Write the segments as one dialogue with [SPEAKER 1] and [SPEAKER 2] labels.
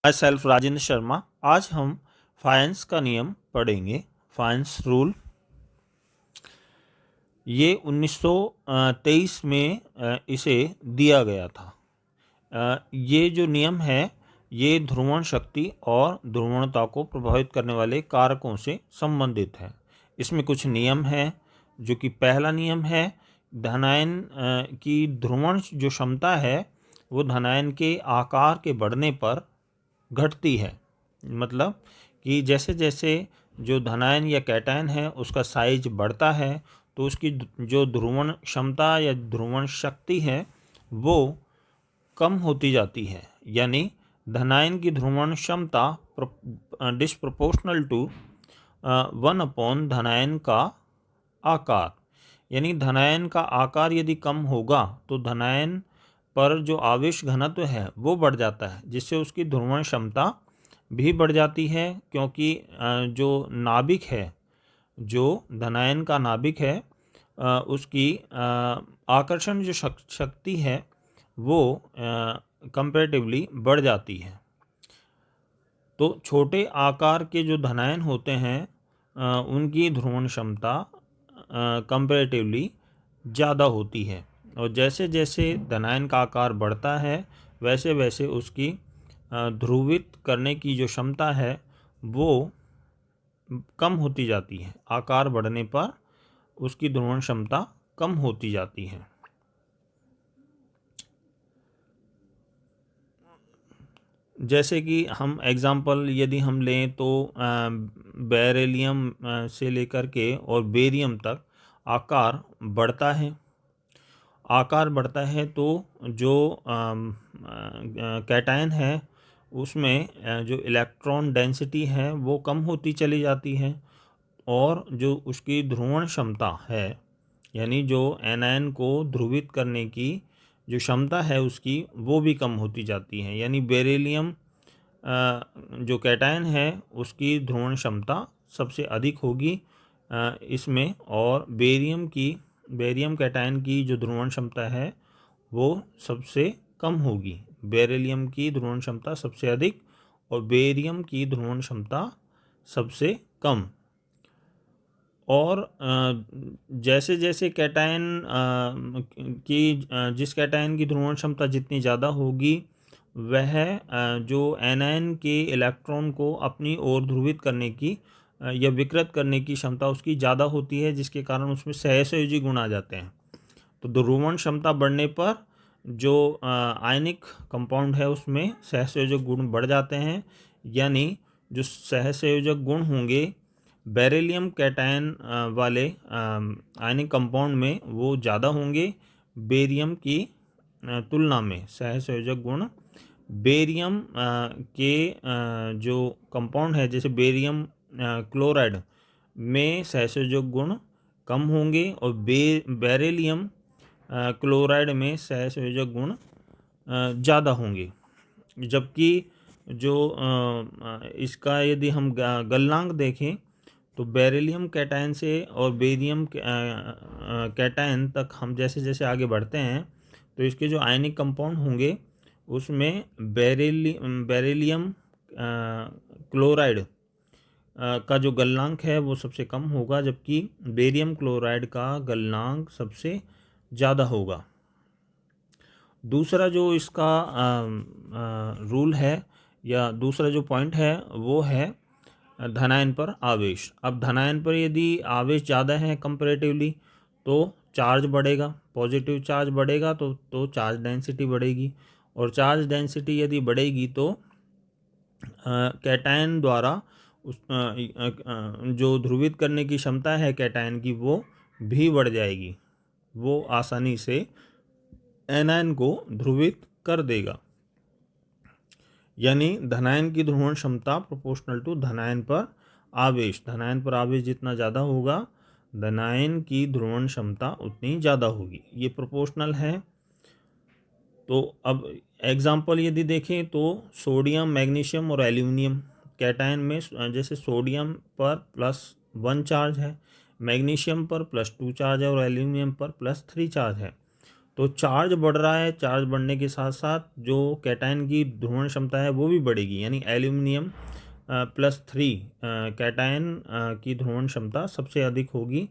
[SPEAKER 1] My self Rajendra Sharma. आज हम finance का नियम पढ़ेंगे। फाइनेंस रूल ये 1923 में इसे दिया गया था। ये जो नियम है ये ध्रुवण शक्ति और ध्रुवणता को प्रभावित करने वाले कारकों से संबंधित है। इसमें कुछ नियम हैं, जो कि पहला नियम है धनायन की ध्रुवण जो क्षमता है वो धनायन के आकार के बढ़ने पर घटती है। मतलब कि जैसे जैसे जो धनायन या कैटायन है उसका साइज बढ़ता है तो उसकी जो ध्रुवण क्षमता या ध्रुवण शक्ति है वो कम होती जाती है। यानी धनायन की ध्रुवण क्षमता डिस्प्रोपोर्शनल टू 1 धनायन का आकार। यानी धनायन का आकार यदि कम होगा तो धनायन पर जो आवेश घनत्व है वो बढ़ जाता है, जिससे उसकी ध्रुवण क्षमता भी बढ़ जाती है। क्योंकि जो नाभिक है, जो धनायन का नाभिक है, उसकी आकर्षण जो शक्ति है वो कंपैरेटिवली बढ़ जाती है। तो छोटे आकार के जो धनायन होते हैं उनकी ध्रुवण क्षमता कंपैरेटिवली ज़्यादा होती है, और जैसे जैसे धनायन का आकार बढ़ता है वैसे वैसे उसकी ध्रुवित करने की जो क्षमता है वो कम होती जाती है। आकार बढ़ने पर उसकी ध्रुवण क्षमता कम होती जाती है। जैसे कि हम एग्जाम्पल यदि हम लें तो बेरिलियम से लेकर के और बेरियम तक आकार बढ़ता है। आकार बढ़ता है तो जो कैटायन है उसमें जो इलेक्ट्रॉन डेंसिटी है वो कम होती चली जाती है, और जो उसकी ध्रुवण क्षमता है यानी जो एनायन को ध्रुवित करने की जो क्षमता है उसकी वो भी कम होती जाती है। यानी बेरिलियम जो कैटायन है उसकी ध्रुवण क्षमता सबसे अधिक होगी इसमें, और बेरियम कैटायन की जो ध्रुवण क्षमता है वो सबसे कम होगी। बेरिलियम की ध्रुवण क्षमता सबसे अधिक और बेरियम की ध्रुवण क्षमता सबसे कम। और जैसे जैसे कैटायन जिस कैटायन की ध्रुवण क्षमता जितनी ज़्यादा होगी वह जो एनायन के इलेक्ट्रॉन को अपनी ओर ध्रुवित करने की या विकृत करने की क्षमता उसकी ज़्यादा होती है, जिसके कारण उसमें सहसंयोजी गुण आ जाते हैं। तो ध्रुवण क्षमता बढ़ने पर जो आयनिक कंपाउंड है उसमें सहसंयोजक गुण बढ़ जाते हैं। यानी जो सहसंयोजक गुण होंगे बेरिलियम कैटायन वाले आयनिक कंपाउंड में वो ज़्यादा होंगे बेरियम की तुलना में। सहसंयोजक गुण बेरियम के जो कंपाउंड है जैसे बेरियम क्लोराइड में सहसंयोजक गुण कम होंगे, और बेरिलियम क्लोराइड में सहसंयोजक गुण ज़्यादा होंगे। जबकि जो इसका यदि हम गलनांक देखें तो बेरिलियम कैटायन से और बेरियम कैटायन तक हम जैसे जैसे आगे बढ़ते हैं तो इसके जो आयनिक कंपाउंड होंगे उसमें बेरिलियम क्लोराइड का जो गलनांक है वो सबसे कम होगा, जबकि बेरियम क्लोराइड का गलनांक सबसे ज़्यादा होगा। दूसरा जो इसका रूल है या दूसरा जो पॉइंट है वो है धनायन पर आवेश। अब धनायन पर यदि आवेश ज़्यादा है कंपैरेटिवली तो चार्ज बढ़ेगा, पॉजिटिव चार्ज बढ़ेगा तो चार्ज डेंसिटी बढ़ेगी, और चार्ज डेंसिटी यदि बढ़ेगी तो कैटायन द्वारा उस जो ध्रुवित करने की क्षमता है कैटायन की वो भी बढ़ जाएगी। वो आसानी से एनायन को ध्रुवित कर देगा। यानी धनायन की ध्रुवण क्षमता प्रोपोर्शनल टू धनायन पर आवेश। धनायन पर आवेश जितना ज़्यादा होगा धनायन की ध्रुवण क्षमता उतनी ज़्यादा होगी। ये प्रोपोर्शनल है। तो अब एग्जाम्पल यदि देखें तो सोडियम, मैग्नीशियम और एल्यूमिनियम कैटायन में जैसे सोडियम पर +1 चार्ज है, मैग्नीशियम पर +2 चार्ज है और एल्यूमिनियम पर +3 चार्ज है। तो चार्ज बढ़ रहा है, चार्ज बढ़ने के साथ साथ जो कैटायन की ध्रुवण क्षमता है वो भी बढ़ेगी, यानी एल्यूमिनियम +3 कैटायन की ध्रुवण क्षमता सबसे अधिक होगी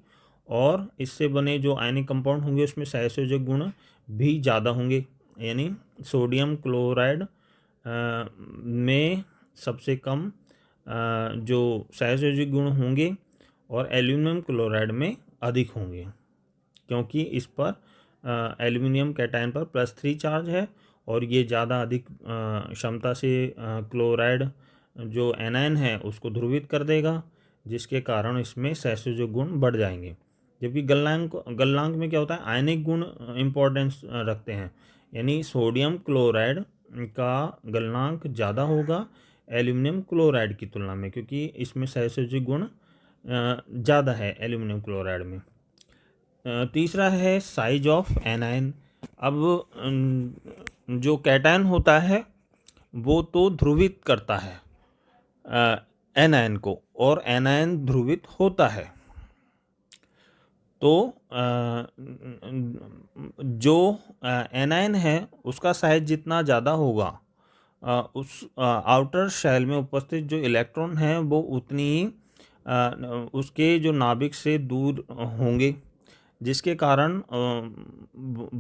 [SPEAKER 1] और इससे बने जो आयनिक कंपाउंड होंगे उसमें सहसंयोजक गुण भी ज़्यादा होंगे, यानी सोडियम क्लोराइड में सबसे कम जो सहसंयोजक गुण होंगे और एल्यूमिनियम क्लोराइड में अधिक होंगे, क्योंकि इस पर एल्यूमिनियम कैटायन पर +3 चार्ज है और ये ज़्यादा अधिक क्षमता से क्लोराइड जो एनायन है उसको ध्रुवित कर देगा, जिसके कारण इसमें सहसंयोजक गुण बढ़ जाएंगे। जबकि गलनांक में क्या होता है, आयनिक गुण इम्पोर्टेंस रखते हैं, यानी सोडियम क्लोराइड का गलनांक ज़्यादा होगा एल्यूमिनियम क्लोराइड की तुलना में, क्योंकि इसमें सहसंयोजक गुण ज़्यादा है एल्यूमिनियम क्लोराइड में। तीसरा है साइज ऑफ एनायन। अब जो कैटायन होता है वो तो ध्रुवित करता है एनायन को और एनायन ध्रुवित होता है, तो जो एनायन है उसका साइज जितना ज़्यादा होगा उस आउटर शेल में उपस्थित जो इलेक्ट्रॉन हैं वो उतनी ही उसके जो नाभिक से दूर होंगे, जिसके कारण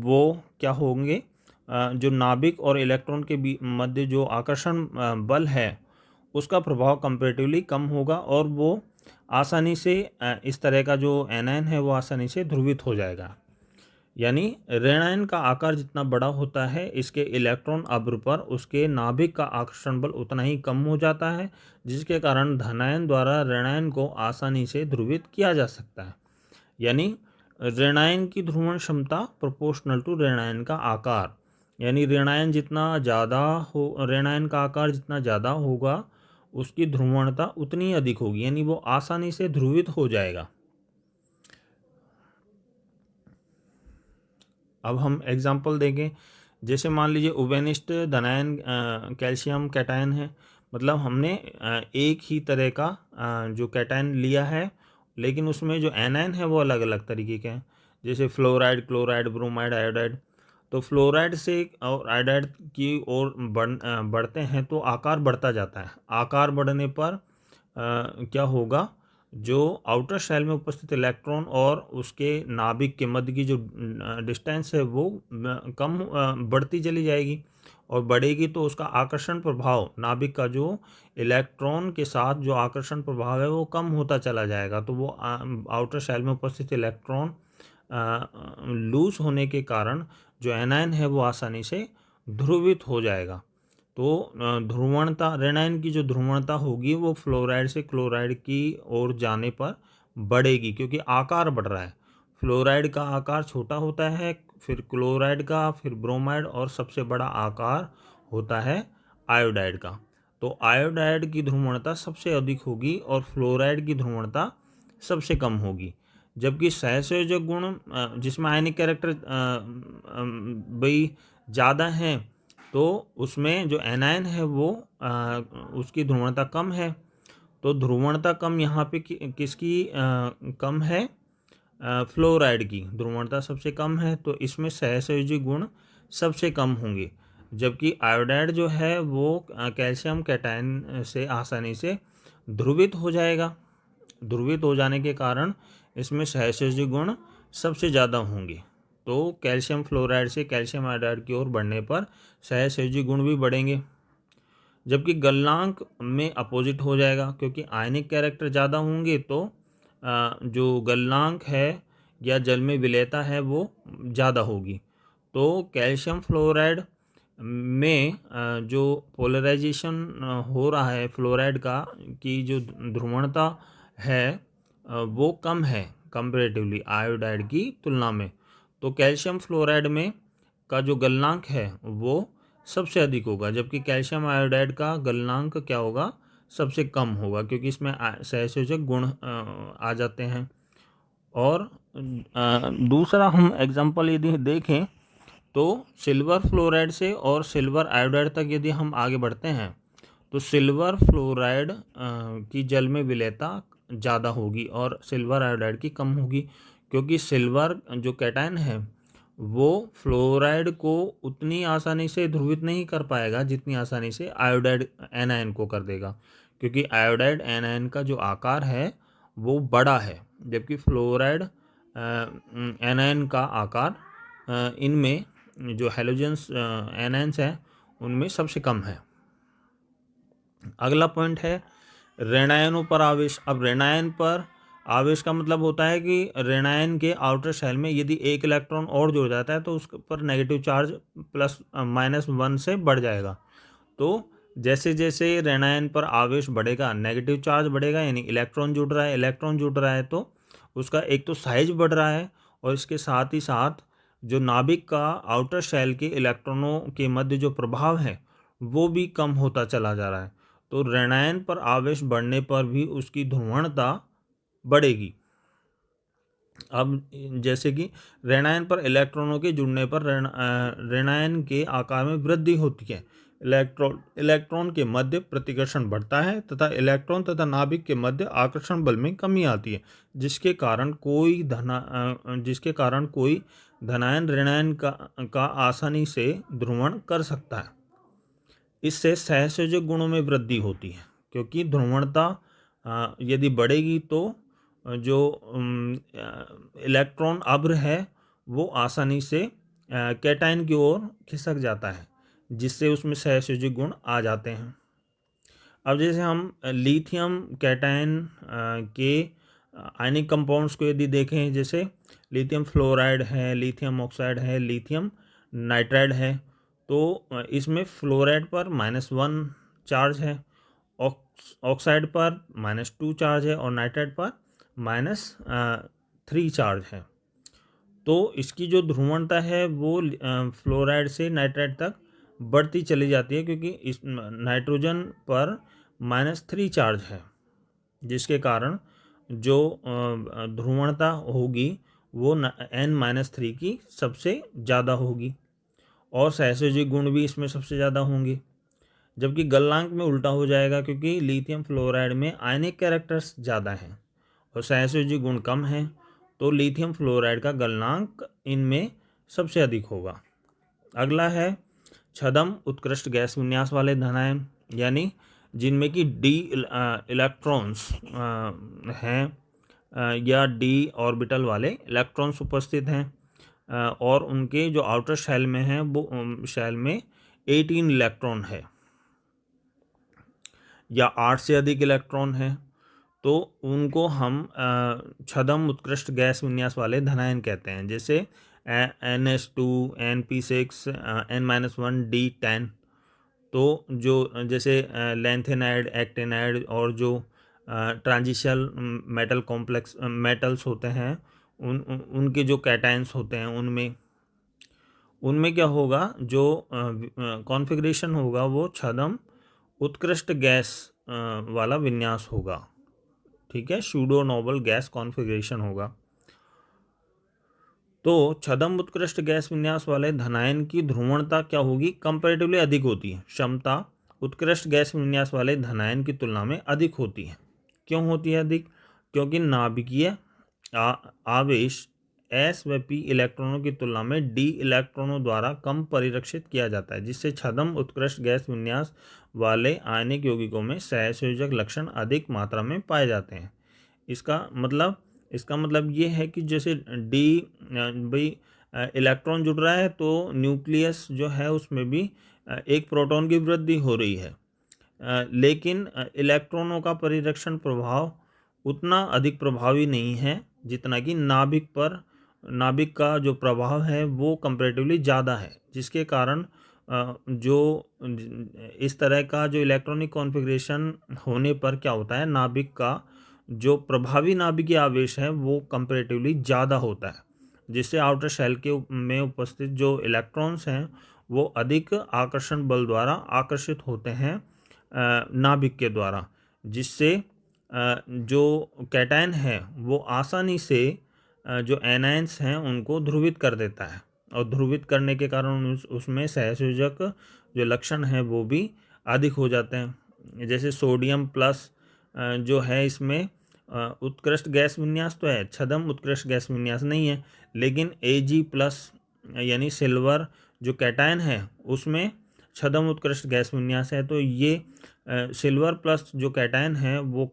[SPEAKER 1] वो क्या होंगे, जो नाभिक और इलेक्ट्रॉन के मध्य जो आकर्षण बल है उसका प्रभाव कंपैरेटिवली कम होगा और वो आसानी से इस तरह का जो एनायन है वो आसानी से ध्रुवित हो जाएगा। यानी ऋणायन का आकार जितना बड़ा होता है इसके इलेक्ट्रॉन अब्र पर उसके नाभिक का आकर्षण बल उतना ही कम हो जाता है, जिसके कारण धनायन द्वारा ऋणायन को आसानी से ध्रुवित किया जा सकता है। यानी ऋणायन की ध्रुवण क्षमता प्रोपोर्शनल टू ऋणायन का आकार, यानी ऋणायन जितना ज़्यादा हो, ऋणायन का आकार जितना ज़्यादा होगा उसकी ध्रुवणता उतनी अधिक होगी, यानी वो आसानी से ध्रुवित हो जाएगा। अब हम एग्जाम्पल देंगे, जैसे मान लीजिए उभयनिष्ठ धनायन कैल्शियम कैटायन है, मतलब हमने एक ही तरह का जो कैटायन लिया है लेकिन उसमें जो एनायन है वो अलग अलग तरीके के हैं, जैसे फ्लोराइड, क्लोराइड, ब्रोमाइड, आयोडाइड। तो फ्लोराइड से और आयोडाइड की ओर बढ़ते हैं तो आकार बढ़ता जाता है। आकार बढ़ने पर क्या होगा, जो आउटर शेल में उपस्थित इलेक्ट्रॉन और उसके नाभिक के मध्य की जो डिस्टेंस है वो कम बढ़ती चली जाएगी और बढ़ेगी, तो उसका आकर्षण प्रभाव, नाभिक का जो इलेक्ट्रॉन के साथ जो आकर्षण प्रभाव है वो कम होता चला जाएगा। तो वो आउटर शेल में उपस्थित इलेक्ट्रॉन लूज होने के कारण जो एनायन है वो आसानी से ध्रुवित हो जाएगा। तो ध्रुवणता, ऋणायन की जो ध्रुवणता होगी वो फ्लोराइड से क्लोराइड की ओर जाने पर बढ़ेगी, क्योंकि आकार बढ़ रहा है। फ्लोराइड का आकार छोटा होता है, फिर क्लोराइड का, फिर ब्रोमाइड और सबसे बड़ा आकार होता है आयोडाइड का। तो आयोडाइड की ध्रुवणता सबसे अधिक होगी और फ्लोराइड की ध्रुवणता सबसे कम होगी। जबकि सहसंयोजक गुण जिसमें आयनिक कैरेक्टर भाई ज़्यादा हैं तो उसमें जो एनायन है वो उसकी ध्रुवणता कम है। तो ध्रुवणता कम यहाँ पे किसकी कम है, फ्लोराइड की ध्रुवणता सबसे कम है, तो इसमें सहसंयोजी गुण सबसे कम होंगे। जबकि आयोडाइड जो है वो कैल्शियम कैटायन से आसानी से ध्रुवित हो जाएगा। ध्रुवित हो जाने के कारण इसमें सहसंयोजी गुण सबसे ज़्यादा होंगे। तो कैल्शियम फ्लोराइड से कैल्शियम आयोडाइड की ओर बढ़ने पर सहसंयोजी गुण भी बढ़ेंगे। जबकि गलनांक में अपोजिट हो जाएगा, क्योंकि आयनिक कैरेक्टर ज़्यादा होंगे तो जो गलनांक है या जल में विलेयता है वो ज़्यादा होगी। तो कैल्शियम फ्लोराइड में जो पोलराइजेशन हो रहा है फ्लोराइड का, की जो ध्रुवणता है वो कम है कंपैरेटिवली आयोडाइड की तुलना में। तो कैल्शियम फ्लोराइड में का जो गलनांक है वो सबसे अधिक होगा, जबकि कैल्शियम आयोडाइड का गलनांक क्या होगा, सबसे कम होगा, क्योंकि इसमें सहसंयोजक गुण आ जाते हैं। और दूसरा हम एग्जांपल यदि देखें तो सिल्वर फ्लोराइड से और सिल्वर आयोडाइड तक यदि हम आगे बढ़ते हैं तो सिल्वर फ्लोराइड की जल में विलेयता ज़्यादा होगी और सिल्वर आयोडाइड की कम होगी, क्योंकि सिल्वर जो कैटायन है वो फ्लोराइड को उतनी आसानी से ध्रुवित नहीं कर पाएगा जितनी आसानी से आयोडाइड एनायन को कर देगा, क्योंकि आयोडाइड एनायन का जो आकार है वो बड़ा है, जबकि फ्लोराइड एनायन का आकार इनमें जो हैलोजेंस एनायंस हैं उनमें सबसे कम है। अगला पॉइंट है ऋणायनों पर आवेश। अब ऋणायन पर आवेश का मतलब होता है कि ऋणायन के आउटर शेल में यदि एक इलेक्ट्रॉन और जुड़ जाता है तो उस पर नेगेटिव चार्ज +-1 से बढ़ जाएगा। तो जैसे जैसे ऋणायन पर आवेश बढ़ेगा नेगेटिव चार्ज बढ़ेगा, यानी इलेक्ट्रॉन जुड़ रहा है तो उसका एक तो साइज बढ़ रहा है और इसके साथ ही साथ जो नाभिक का आउटर शेल के इलेक्ट्रॉनों के मध्य जो प्रभाव है वो भी कम होता चला जा रहा है। तो ऋणायन पर आवेश बढ़ने पर भी उसकी ध्रुवणता बढ़ेगी। अब जैसे कि ऋणायन पर इलेक्ट्रॉनों के जुड़ने पर ऋणायन के आकार में वृद्धि होती है, इलेक्ट्रॉन के मध्य प्रतिकर्षण बढ़ता है तथा इलेक्ट्रॉन तथा नाभिक के मध्य आकर्षण बल में कमी आती है, जिसके कारण कोई धनायन ऋणायन का आसानी से ध्रुवण कर सकता है। इससे सहसंयोजक गुणों में वृद्धि होती है, क्योंकि ध्रुवणता यदि बढ़ेगी तो जो इलेक्ट्रॉन अभ्र है वो आसानी से कैटायन की ओर खिसक जाता है, जिससे उसमें सहसंयोजक गुण आ जाते हैं। अब जैसे हम लिथियम कैटायन के आयनिक कंपाउंड्स को यदि देखें, जैसे लिथियम फ्लोराइड है, लिथियम ऑक्साइड है, लिथियम नाइट्राइड है, तो इसमें फ्लोराइड पर -1 चार्ज है, ऑक्साइड पर -2 चार्ज है और नाइट्राइड पर -3 चार्ज है। तो इसकी जो ध्रुवणता है वो फ्लोराइड से नाइट्राइड तक बढ़ती चली जाती है, क्योंकि इस नाइट्रोजन पर -3 चार्ज है, जिसके कारण जो ध्रुवणता होगी वो n-3 की सबसे ज़्यादा होगी और सहसंयोजक गुण भी इसमें सबसे ज़्यादा होंगे। जबकि गलनांक में उल्टा हो जाएगा, क्योंकि लिथियम फ्लोराइड में आयनिक कैरेक्टर्स ज़्यादा हैं और सहसंयोजक गुण कम हैं, तो लिथियम फ्लोराइड का गलनांक इनमें सबसे अधिक होगा। अगला है छद्म उत्कृष्ट गैस विन्यास वाले धनायन, यानी जिनमें कि d इलेक्ट्रॉन्स हैं या d ऑर्बिटल वाले इलेक्ट्रॉन्स उपस्थित हैं और उनके जो आउटर शेल में हैं वो शेल में 18 इलेक्ट्रॉन है या 8 से अधिक इलेक्ट्रॉन है, तो उनको हम छद्म उत्कृष्ट गैस विन्यास वाले धनायन कहते हैं। जैसे NH2, NP6, N-1, D10। तो जो जैसे लैंथेनाइड, एक्टेनाइड और जो ट्रांजिशनल मेटल कॉम्प्लेक्स मेटल्स होते हैं उनके जो कैटायंस होते हैं उनमें क्या होगा, जो कॉन्फ़िगरेशन होगा वो छद्म उत्कृष्ट गैस वाला विन्यास होगा। ठीक है, सूडो नोबल गैस कॉन्फ़िगरेशन होगा। तो छद्म उत्कृष्ट गैस विन्यास वाले धनायन की ध्रुवणता क्या होगी, कंपैरेटिवली अधिक होती है। क्षमता उत्कृष्ट गैस विन्यास वाले धनायन की तुलना में अधिक होती है। क्यों होती है अधिक? क्योंकि नाभिकीय आवेश S व P इलेक्ट्रॉनों की तुलना में D इलेक्ट्रॉनों द्वारा कम परिरक्षित किया जाता है, जिससे छद्म उत्कृष्ट गैस विन्यास वाले आयनिक यौगिकों में सहसंयोजक लक्षण अधिक मात्रा में पाए जाते हैं। इसका मतलब ये है कि जैसे D भाई इलेक्ट्रॉन जुड़ रहा है तो न्यूक्लियस जो है उसमें भी एक प्रोटॉन की वृद्धि हो रही है, लेकिन इलेक्ट्रॉनों का परिरक्षण प्रभाव उतना अधिक प्रभावी नहीं है जितना कि नाभिक का जो प्रभाव है वो कंपैरेटिवली ज़्यादा है, जिसके कारण जो इस तरह का जो इलेक्ट्रॉनिक कॉन्फ़िगरेशन होने पर क्या होता है, नाभिक का जो प्रभावी नाभिकीय आवेश है वो कंपैरेटिवली ज़्यादा होता है, जिससे आउटर शेल में उपस्थित जो इलेक्ट्रॉन्स हैं वो अधिक आकर्षण बल द्वारा आकर्षित होते हैं नाभिक के द्वारा, जिससे जो कैटायन है वो आसानी से जो एनायंस हैं उनको ध्रुवित कर देता है और ध्रुवित करने के कारण उसमें सहसंयोजक जो लक्षण हैं वो भी अधिक हो जाते हैं। जैसे सोडियम प्लस जो है इसमें उत्कृष्ट गैस विन्यास तो है, छद्म उत्कृष्ट गैस विन्यास नहीं है, लेकिन Ag+ यानी सिल्वर जो कैटायन है उसमें छदम उत्कृष्ट गैस विन्यास है, तो ये सिल्वर प्लस जो कैटायन है वो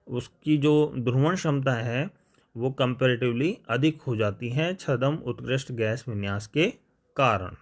[SPEAKER 1] उसकी जो ध्रुवण क्षमता है वो कंपैरेटिवली अधिक हो जाती है छदम उत्कृष्ट गैस विन्यास के कारण।